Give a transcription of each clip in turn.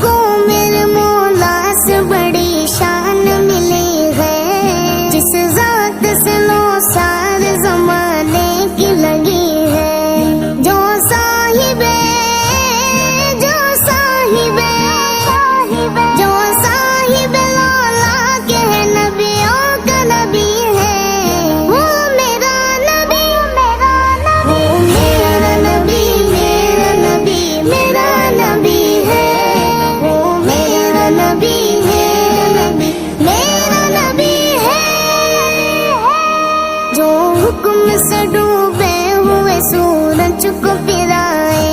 کو میرے مولا سے بڑی شان ملی ہے، جس ذات سے لو سارے زمانے کی لگی ہے، جو صاحب لالا کے ہے، نبیوں کا نبی ہے، وہ میرا نبی، وہ میرا نبی، میرا نبی، میرا نبی ہے، وہ میرا نبی ہے، نبی میرا نبی ہے، جو حکم سے ڈوبے ہوئے سورج کو پھرائے،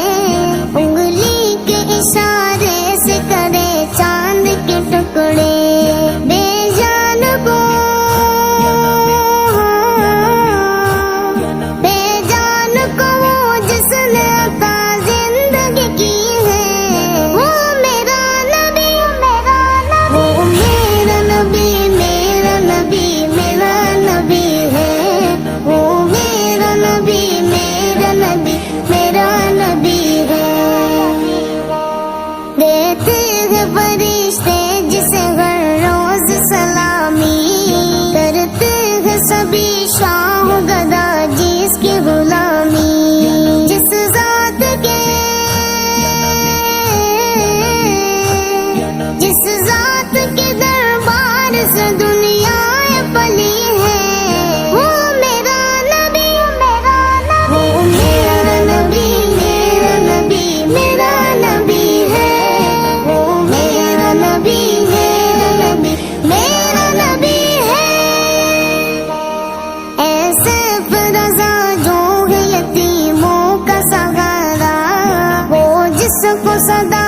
انگلی کے اشارے سے کرے چاند کے ٹکڑے، بے جان کو وہ جس نے عطا زندگی کی ہے، وہ میرا نبی، وہ میرا نبی، میرا نبی، میرا نبی ہے، وہ میرا نبی، میرا نبی، میرا نبی ہے، دیتے ہیں فرشتے جسے ہر روز سلامی، کرتے ہیں سبھی شاہ گدا جس کی غلامی، جس ذات کے دربار سے دنیا پلی ہے، وہ میرا نبی، وہ میرا نبی، میرا نبی، میرا نبی ہے، وہ میرا نبی ہے، نبی میرا نبی ہے، ایسے رضا جو ہے یتیموں کا سہارا، وہ جس کو صدا